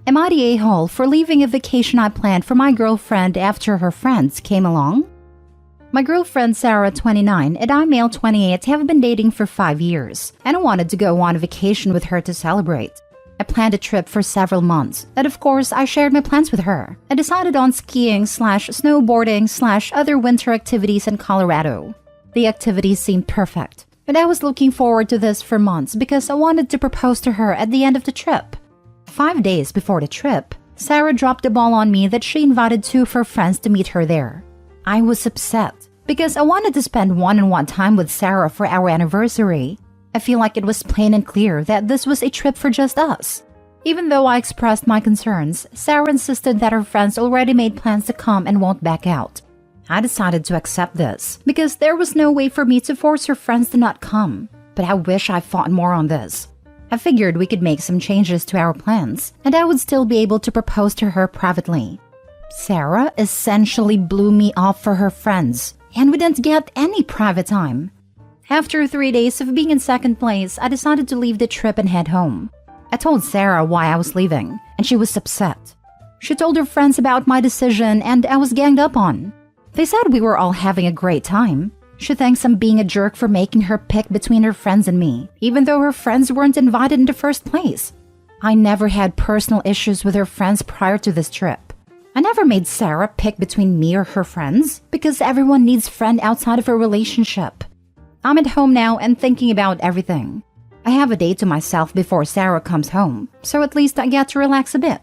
Am I the a-hole for leaving a vacation I planned for my girlfriend after her friends came along? My girlfriend Sarah, 29, and I, male 28, have been dating for 5 years, and I wanted to go on a vacation with her to celebrate. I planned a trip for several months, and of course, I shared my plans with her. I decided on skiing/snowboarding/other winter activities in Colorado. The activities seemed perfect, and I was looking forward to this for months because I wanted to propose to her at the end of the trip. 5 days before the trip, Sarah dropped the ball on me that she invited 2 of her friends to meet her there. I was upset because I wanted to spend one-on-one time with Sarah for our anniversary. I feel like it was plain and clear that this was a trip for just us. Even though I expressed my concerns, Sarah insisted that her friends already made plans to come and won't back out. I decided to accept this because there was no way for me to force her friends to not come. But I wish I fought more on this. I figured we could make some changes to our plans, and I would still be able to propose to her privately. Sarah essentially blew me off for her friends, and we didn't get any private time. After 3 days of being in second place, I decided to leave the trip and head home. I told Sarah why I was leaving, and she was upset. She told her friends about my decision, and I was ganged up on. They said we were all having a great time. She thinks I'm being a jerk for making her pick between her friends and me, even though her friends weren't invited in the first place. I never had personal issues with her friends prior to this trip. I never made Sarah pick between me or her friends because everyone needs a friend outside of a relationship. I'm at home now and thinking about everything. I have a day to myself before Sarah comes home, so at least I get to relax a bit.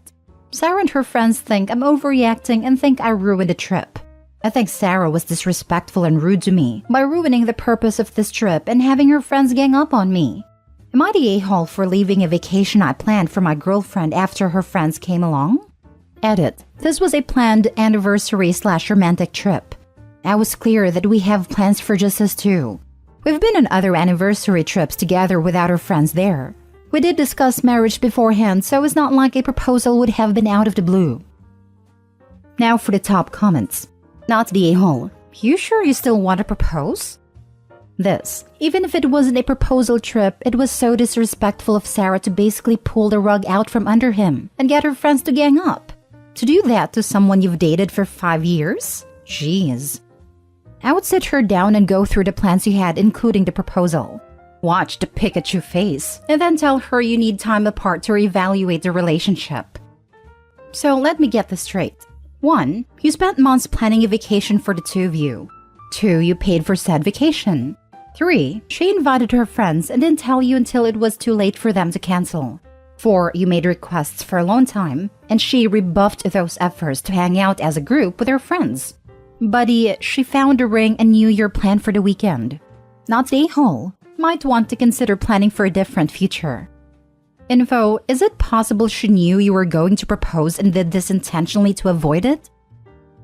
Sarah and her friends think I'm overreacting and think I ruined the trip. I think Sarah was disrespectful and rude to me by ruining the purpose of this trip and having her friends gang up on me. Am I the a-hole for leaving a vacation I planned for my girlfriend after her friends came along? Edit. This was a planned anniversary/romantic trip. I was clear that we have plans for just us two. We've been on other anniversary trips together without our friends there. We did discuss marriage beforehand, so it's not like a proposal would have been out of the blue. Now for the top comments. Not the a-hole. You sure you still want to propose? This. Even if it wasn't a proposal trip, it was so disrespectful of Sarah to basically pull the rug out from under him and get her friends to gang up. To do that to someone you've dated for 5 years? Jeez. I would sit her down and go through the plans you had, including the proposal. Watch the Pikachu face, and then tell her you need time apart to reevaluate the relationship. So let me get this straight. 1. You spent months planning a vacation for the 2 of you. 2. You paid for said vacation. 3. She invited her friends and didn't tell you until it was too late for them to cancel. 4. You made requests for alone time, and she rebuffed those efforts to hang out as a group with her friends. Buddy, she found a ring and knew your plan for the weekend. Not the a-hole. Might want to consider planning for a different future. Info, is it possible she knew you were going to propose and did this intentionally to avoid it?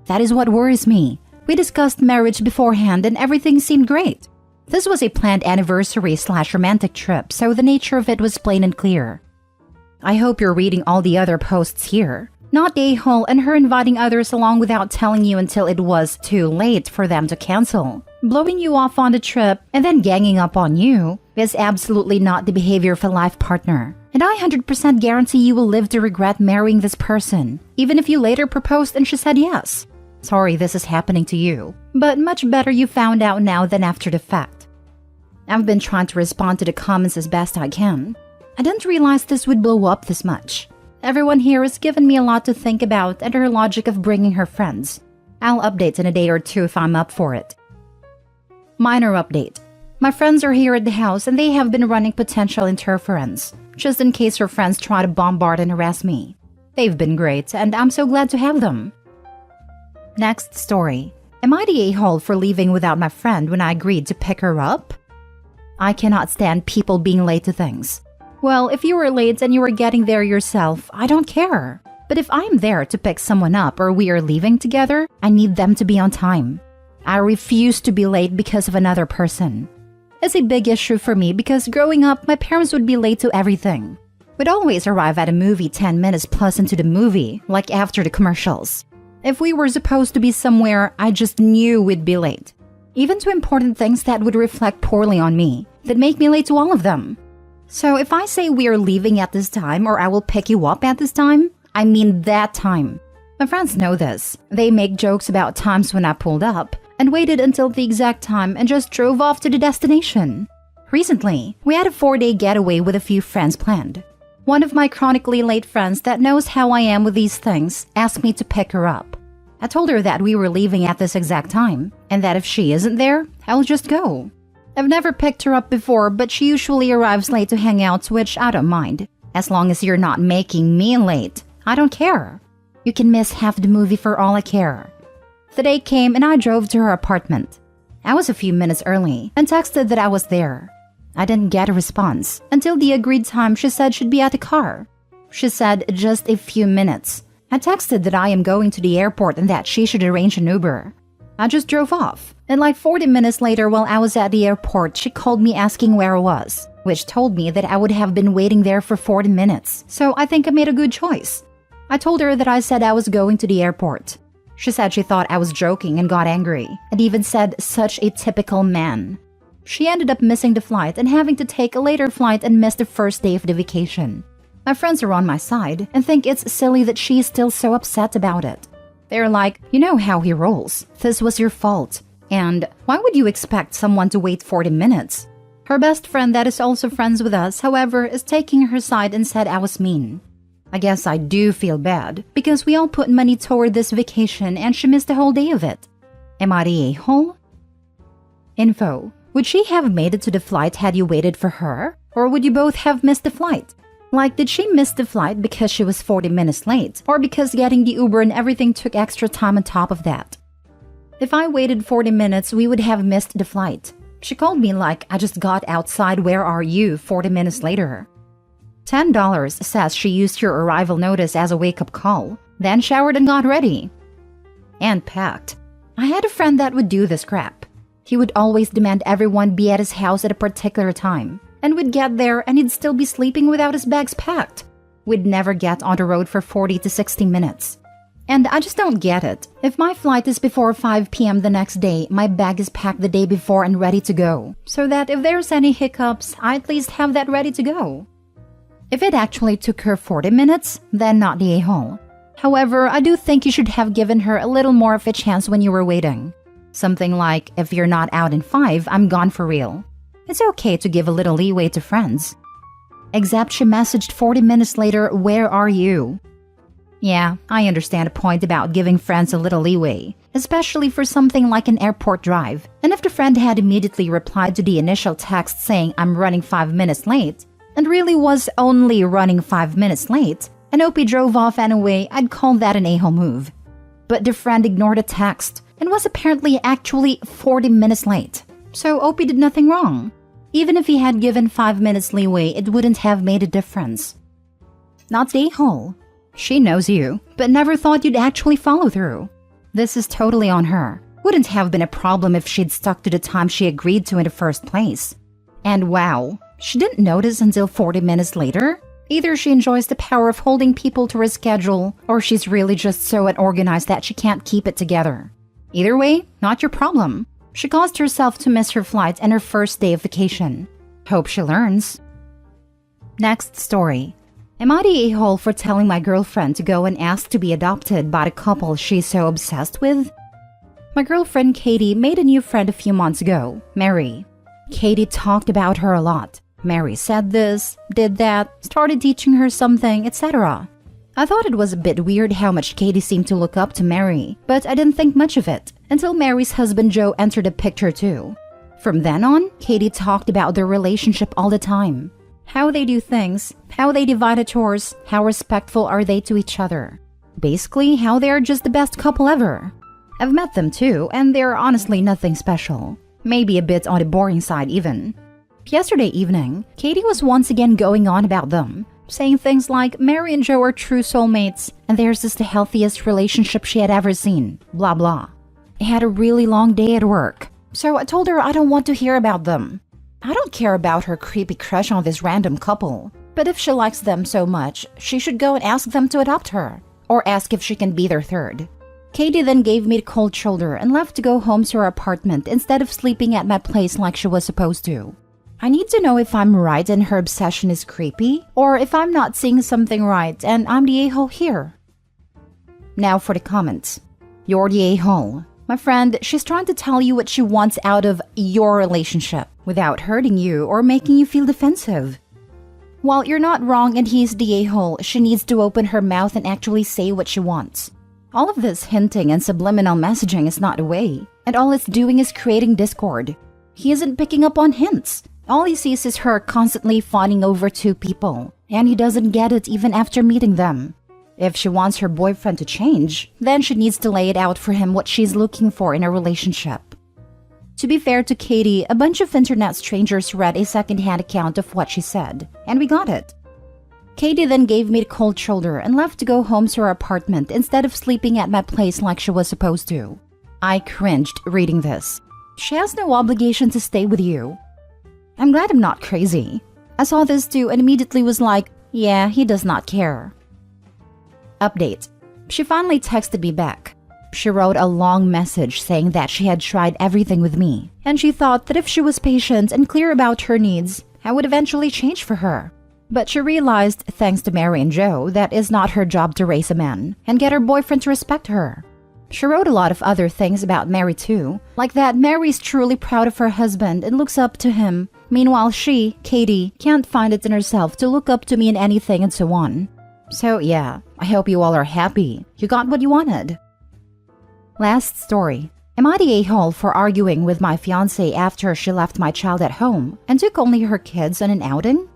That is what worries me. We discussed marriage beforehand and everything seemed great. This was a planned anniversary/romantic trip, so the nature of it was plain and clear. I hope you're reading all the other posts here. Not the a-hole and her inviting others along without telling you until it was too late for them to cancel. Blowing you off on the trip and then ganging up on you is absolutely not the behavior of a life partner. And I 100% guarantee you will live to regret marrying this person, even if you later proposed and she said yes. Sorry this is happening to you, but much better you found out now than after the fact. I've been trying to respond to the comments as best I can. I didn't realize this would blow up this much. Everyone here has given me a lot to think about and her logic of bringing her friends. I'll update in a day or 2 if I'm up for it. Minor update. My friends are here at the house and they have been running potential interference, just in case her friends try to bombard and harass me. They've been great and I'm so glad to have them. Next story. Am I the a-hole for leaving without my friend when I agreed to pick her up? I cannot stand people being late to things. Well, if you were late and you were getting there yourself, I don't care. But if I'm there to pick someone up or we are leaving together, I need them to be on time. I refuse to be late because of another person. It's a big issue for me because growing up, my parents would be late to everything. We'd always arrive at a movie 10 minutes plus into the movie, like after the commercials. If we were supposed to be somewhere, I just knew we'd be late. Even to important things that would reflect poorly on me, that make me late to all of them. So if I say we are leaving at this time or I will pick you up at this time, I mean that time. My friends know this. They make jokes about times when I pulled up and waited until the exact time and just drove off to the destination. Recently, we had a 4-day getaway with a few friends planned. One of my chronically late friends that knows how I am with these things asked me to pick her up. I told her that we were leaving at this exact time, and that if she isn't there, I'll just go. I've never picked her up before, but she usually arrives late to hang out, which I don't mind. As long as you're not making me late, I don't care. You can miss half the movie for all I care. The day came and I drove to her apartment. I was a few minutes early and texted that I was there. I didn't get a response until the agreed time she said she'd be at the car. She said just a few minutes. I texted that I am going to the airport and that she should arrange an Uber. I just drove off, and like 40 minutes later while I was at the airport, she called me asking where I was, which told me that I would have been waiting there for 40 minutes, so I think I made a good choice. I told her that I said I was going to the airport. She said she thought I was joking and got angry, and even said such a typical man. She ended up missing the flight and having to take a later flight and miss the first day of the vacation. My friends are on my side and think it's silly that she's still so upset about it. They're like, you know how he rolls. This was your fault. And why would you expect someone to wait 40 minutes? Her best friend that is also friends with us, however, is taking her side and said I was mean. I guess I do feel bad because we all put money toward this vacation and she missed the whole day of it. Am I the a-hole? Info. Would she have made it to the flight had you waited for her? Or would you both have missed the flight? Like, did she miss the flight because she was 40 minutes late? Or because getting the Uber and everything took extra time on top of that? If I waited 40 minutes, we would have missed the flight. She called me like I just got outside where are you 40 minutes later. $10 says she used your arrival notice as a wake-up call, then showered and got ready. And packed. I had a friend that would do this crap. He would always demand everyone be at his house at a particular time, and we'd get there and he'd still be sleeping without his bags packed. We'd never get on the road for 40 to 60 minutes. And I just don't get it. If my flight is before 5 p.m. the next day, my bag is packed the day before and ready to go, so that if there's any hiccups, I at least have that ready to go. If it actually took her 40 minutes, then not the a-hole. However, I do think you should have given her a little more of a chance when you were waiting. Something like, if you're not out in 5, I'm gone for real. It's okay to give a little leeway to friends. Except she messaged 40 minutes later, where are you? Yeah, I understand a point about giving friends a little leeway, especially for something like an airport drive. And if the friend had immediately replied to the initial text saying I'm running 5 minutes late, and really was only running 5 minutes late, and Opie drove off anyway, I'd call that an a-hole move. But the friend ignored a text and was apparently actually 40 minutes late. So Opie did nothing wrong. Even if he had given 5 minutes leeway, it wouldn't have made a difference. Not the a-hole. She knows you, but never thought you'd actually follow through. This is totally on her. Wouldn't have been a problem if she'd stuck to the time she agreed to in the first place. And wow, she didn't notice until 40 minutes later? Either she enjoys the power of holding people to her schedule, or she's really just so unorganized that she can't keep it together. Either way, not your problem. She caused herself to miss her flight and her first day of vacation. Hope she learns. Next story. Am I the a-hole for telling my girlfriend to go and ask to be adopted by the couple she's so obsessed with? My girlfriend Katie made a new friend a few months ago, Mary. Katie talked about her a lot. Mary said this, did that, started teaching her something, etc. I thought it was a bit weird how much Katie seemed to look up to Mary, but I didn't think much of it until Mary's husband Joe entered the picture too. From then on, Katie talked about their relationship all the time. How they do things, how they divide the chores, how respectful are they to each other. Basically, how they are just the best couple ever. I've met them too, and they're honestly nothing special. Maybe a bit on the boring side even. Yesterday evening, Katie was once again going on about them, saying things like Mary and Joe are true soulmates, and theirs is the healthiest relationship she had ever seen, blah blah. I had a really long day at work, so I told her I don't want to hear about them. I don't care about her creepy crush on this random couple, but if she likes them so much, she should go and ask them to adopt her, or ask if she can be their third. Katie then gave me the cold shoulder and left to go home to her apartment instead of sleeping at my place like she was supposed to. I need to know if I'm right and her obsession is creepy, or if I'm not seeing something right and I'm the a-hole here. Now for the comments. You're the a-hole. My friend, she's trying to tell you what she wants out of your relationship without hurting you or making you feel defensive. While you're not wrong and he's the a-hole, she needs to open her mouth and actually say what she wants. All of this hinting and subliminal messaging is not the way, and all it's doing is creating discord. He isn't picking up on hints. All he sees is her constantly fawning over two people, and he doesn't get it even after meeting them. If she wants her boyfriend to change, then she needs to lay it out for him what she's looking for in a relationship. To be fair to Katie, a bunch of internet strangers read a second-hand account of what she said, and we got it. Katie then gave me the cold shoulder and left to go home to her apartment instead of sleeping at my place like she was supposed to. I cringed reading this. She has no obligation to stay with you. I'm glad I'm not crazy. I saw this too and immediately was like, yeah, he does not care. Update. She finally texted me back. She wrote a long message saying that she had tried everything with me, and she thought that if she was patient and clear about her needs, I would eventually change for her. But she realized, thanks to Mary and Joe, that it's not her job to raise a man and get her boyfriend to respect her. She wrote a lot of other things about Mary too, like that Mary's truly proud of her husband and looks up to him. Meanwhile she, Katie, can't find it in herself to look up to me in anything and so on. So yeah, I hope you all are happy. You got what you wanted. Last story. Am I the a-hole for arguing with my fiancé after she left my child at home and took only her kids on an outing?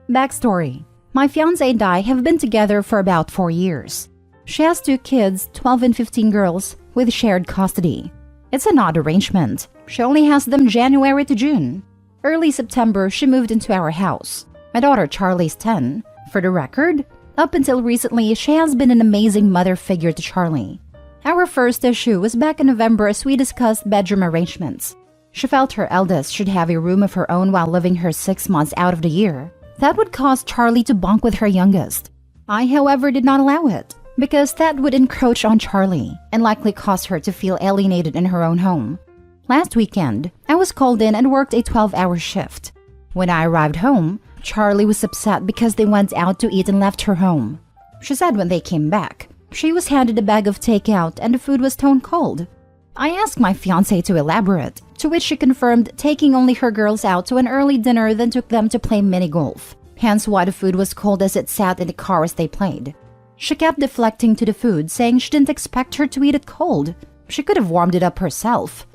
Backstory. My fiancé and I have been together for about 4 years. She has 2 kids, 12 and 15 girls, with shared custody. It's an odd arrangement. She only has them January to June. Early September, she moved into our house. My daughter Charlie's 10. For the record, up until recently, she has been an amazing mother figure to Charlie. Our first issue was back in November as we discussed bedroom arrangements. She felt her eldest should have a room of her own while living her 6 months out of the year. That would cause Charlie to bunk with her youngest. I, however, did not allow it, because that would encroach on Charlie and likely cause her to feel alienated in her own home. Last weekend, I was called in and worked a 12-hour shift. When I arrived home, Charlie was upset because they went out to eat and left her home. She said when they came back, she was handed a bag of takeout and the food was stone cold. I asked my fiancé to elaborate, to which she confirmed taking only her girls out to an early dinner then took them to play mini-golf, hence why the food was cold as it sat in the car as they played. She kept deflecting to the food, saying she didn't expect her to eat it cold. She could have warmed it up herself.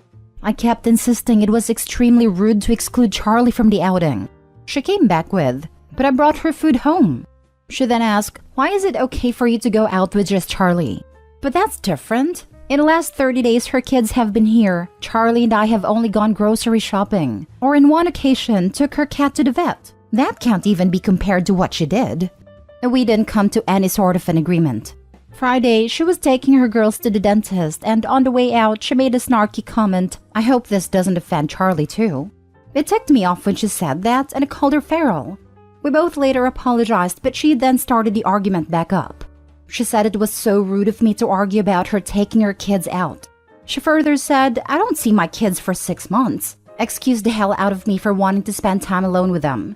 I kept insisting it was extremely rude to exclude Charlie from the outing. She came back with, "But I brought her food home." She then asked, "Why is it okay for you to go out with just Charlie?" But that's different. In the last 30 days her kids have been here. Charlie and I have only gone grocery shopping, or in one occasion took her cat to the vet. That can't even be compared to what she did. We didn't come to any sort of an agreement. Friday, she was taking her girls to the dentist, and on the way out, she made a snarky comment, "I hope this doesn't offend Charlie too." It ticked me off when she said that, and I called her feral. We both later apologized, but she then started the argument back up. She said it was so rude of me to argue about her taking her kids out. She further said, "I don't see my kids for 6 months. Excused the hell out of me for wanting to spend time alone with them."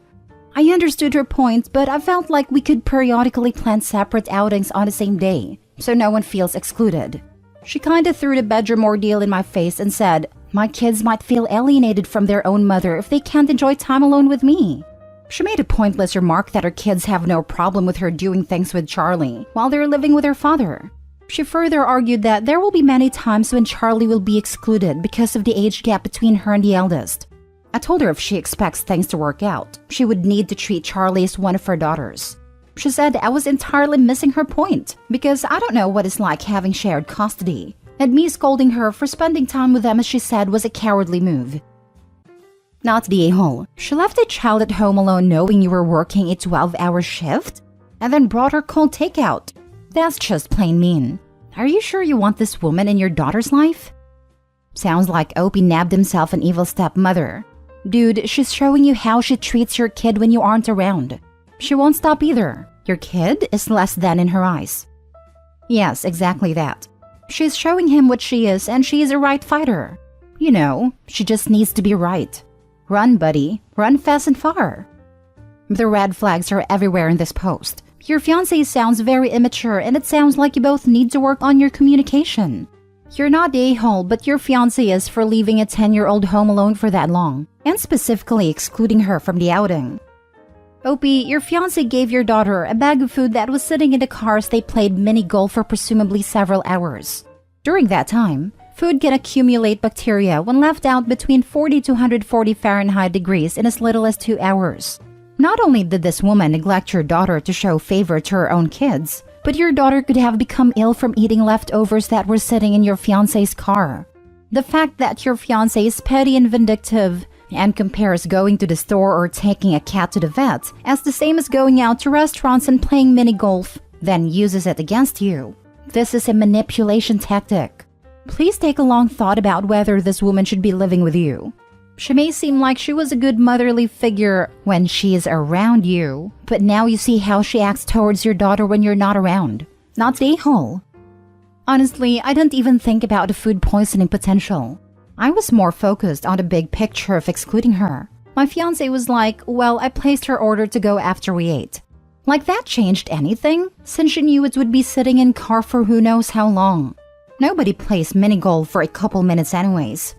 I understood her point, but I felt like we could periodically plan separate outings on the same day, so no one feels excluded. She kinda threw the bedroom ordeal in my face and said, "My kids might feel alienated from their own mother if they can't enjoy time alone with me." She made a pointless remark that her kids have no problem with her doing things with Charlie while they're living with her father. She further argued that there will be many times when Charlie will be excluded because of the age gap between her and the eldest. I told her if she expects things to work out, she would need to treat Charlie as one of her daughters. She said I was entirely missing her point because I don't know what it's like having shared custody, and me scolding her for spending time with them as she said was a cowardly move. Not the a-hole. She left a child at home alone knowing you were working a 12-hour shift and then brought her cold takeout. That's just plain mean. Are you sure you want this woman in your daughter's life? Sounds like Opie nabbed himself an evil stepmother. Dude, she's showing you how she treats your kid when you aren't around. She won't stop either. Your kid is less than in her eyes. Yes, exactly that. She's showing him what she is, and she is a right fighter. You know, she just needs to be right. Run, buddy. Run fast and far. The red flags are everywhere in this post. Your fiancé sounds very immature and it sounds like you both need to work on your communication. You're not the a-hole, but your fiancé is for leaving a 10-year-old home alone for that long, and specifically excluding her from the outing. OP, your fiancé gave your daughter a bag of food that was sitting in the car as they played mini-golf for presumably several hours. During that time, food can accumulate bacteria when left out between 40 to 140 Fahrenheit degrees in as little as 2 hours. Not only did this woman neglect your daughter to show favor to her own kids, but your daughter could have become ill from eating leftovers that were sitting in your fiancé's car. The fact that your fiancé is petty and vindictive and compares going to the store or taking a cat to the vet as the same as going out to restaurants and playing mini-golf, then uses it against you. This is a manipulation tactic. Please take a long thought about whether this woman should be living with you. She may seem like she was a good motherly figure when she is around you, but now you see how she acts towards your daughter when you're not around. Not the a-hole. Honestly, I didn't even think about the food poisoning potential. I was more focused on the big picture of excluding her. My fiancé was like, well, I placed her order to go after we ate. Like that changed anything, since she knew it would be sitting in car for who knows how long. Nobody plays mini-golf for a couple minutes anyways.